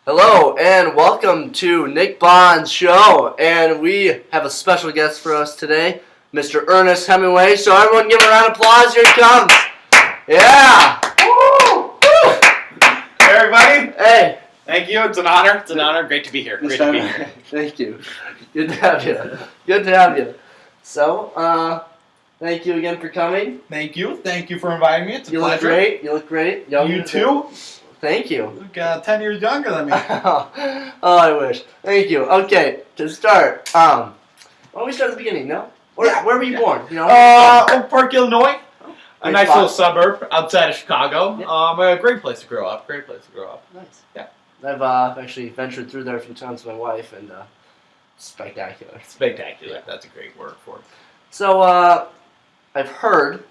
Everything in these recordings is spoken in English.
Hello and welcome to Nick Bond's show, and we have a special guest for us today, Mr. Ernest Hemingway. So everyone give him a round of applause. Here he comes. Yeah. Woo! Woo! Hey everybody. Hey. Thank you. It's an honor. It's an honor. Great to be here. Great to be here. Thank you. Good to have you. Good to have you. So, thank you again for coming. Thank you. Thank you for inviting me. It's a You pleasure. look great. You look great. You too. Thank you. You look 10 years younger than me. Oh, I wish. Thank you. Okay, to start, why don't we start at the beginning, no? Where were you born? You know? Oak Park, Illinois. A Great nice spot. little suburb outside of Chicago. Yeah. A great place to grow up. Nice. Yeah. I've actually ventured through there a few times with my wife, and spectacular. Spectacular. Yeah. That's a great word for it. So, I've heard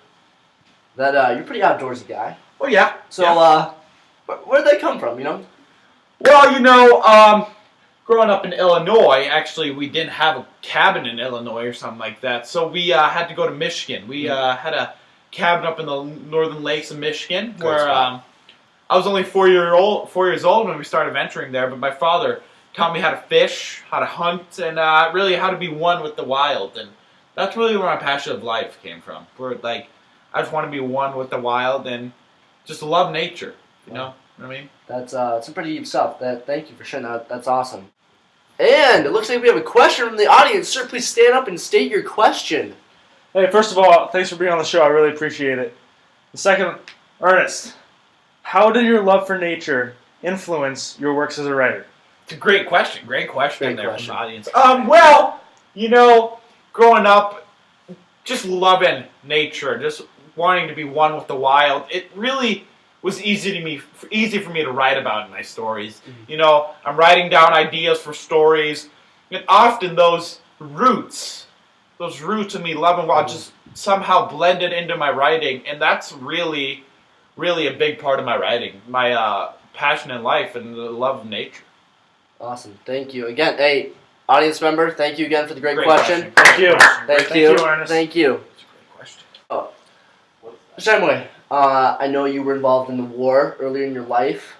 that you're a pretty outdoorsy guy. Well, yeah. So, yeah. Where'd they come from, you know? Well, growing up in Illinois, actually, we didn't have a cabin in Illinois or something like that. So we had to go to Michigan. We had a cabin up in the northern lakes of Michigan, where I was only 4 years old when we started venturing there. But my father taught me how to fish, how to hunt, and really how to be one with the wild. And that's really where my passion of life came from. Where I just want to be one with the wild and just love nature. You know what I mean? That's some pretty deep stuff. Thank you for sharing that. That's awesome. And it looks like we have a question from the audience. Sir, please stand up and state your question. Hey, first of all, thanks for being on the show. I really appreciate it. The second, Ernest, how did your love for nature influence your works as a writer? It's a great question. Great question Great there question. from the audience. Well, growing up, just loving nature, just wanting to be one with the wild, it really was easy for me to write about in my stories. Mm-hmm. You know, I'm writing down ideas for stories, and often those roots of me loving wild just somehow blended into my writing, and that's really, really a big part of my writing, my passion in life and the love of nature. Awesome. Thank you. Again, hey, audience member, thank you again for the great question. Thank you. Thank you. Ernest. Thank you. That's a great question. Mr. Hemingway, I know you were involved in the war earlier in your life.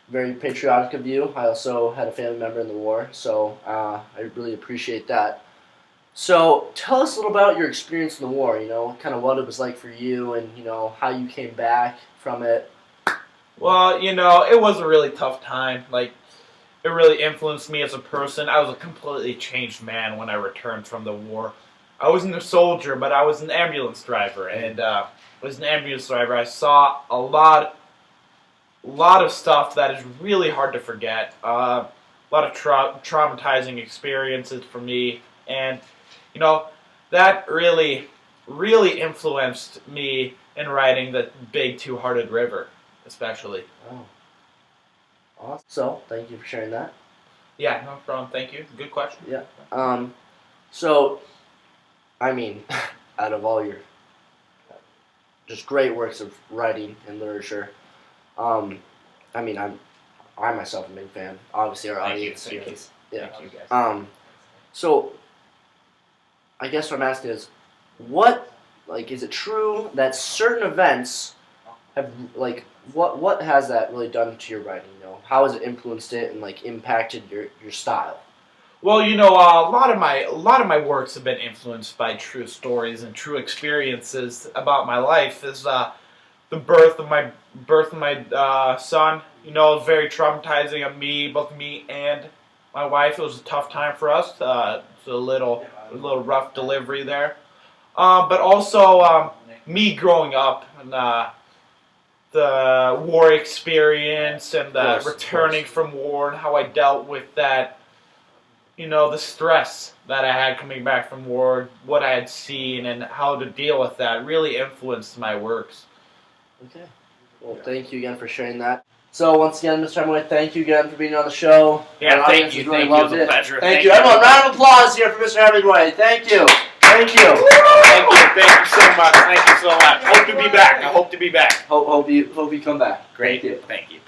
Very patriotic of you. I also had a family member in the war, so I really appreciate that. So tell us a little about your experience in the war, you know, kind of what it was like for you and, you know, how you came back from it. Well, it was a really tough time. It really influenced me as a person. I was a completely changed man when I returned from the war. I wasn't a soldier, but I was an ambulance driver, and I saw a lot of stuff that is really hard to forget. A lot of traumatizing experiences for me, and that really, really influenced me in writing the Big Two-Hearted River, especially. Oh. Awesome. So, thank you for sharing that. Yeah, no problem. Thank you. Good question. Yeah. So, I mean, out of all your just great works of writing and literature, I myself am a big fan. Obviously, our audience is. Yeah. Thank you, guys. So, I guess what I'm asking is, is it true that certain events have, what has that really done to your writing? You know, how has it influenced it and impacted your style? Well, a lot of my works have been influenced by true stories and true experiences about my life. Is the birth of my son. It was very traumatizing of both me and my wife. It was a tough time for us. It was a little rough delivery there, but also me growing up and the war experience and the returning from war and how I dealt with that. The stress that I had coming back from war, what I had seen, and how to deal with that really influenced my works. Okay. Well, thank you again for sharing that. So, once again, Mr. Hemingway, thank you again for being on the show. Yeah, Our thank audience you. has really Thank you. It loved was a pleasure. Thank you. Everyone, round of applause here for Mr. Hemingway. Thank you. Thank you. Thank you so much. Thank you so much. Hope to be back. I hope to be back. Hope you come back. Great. Thank you. Thank you.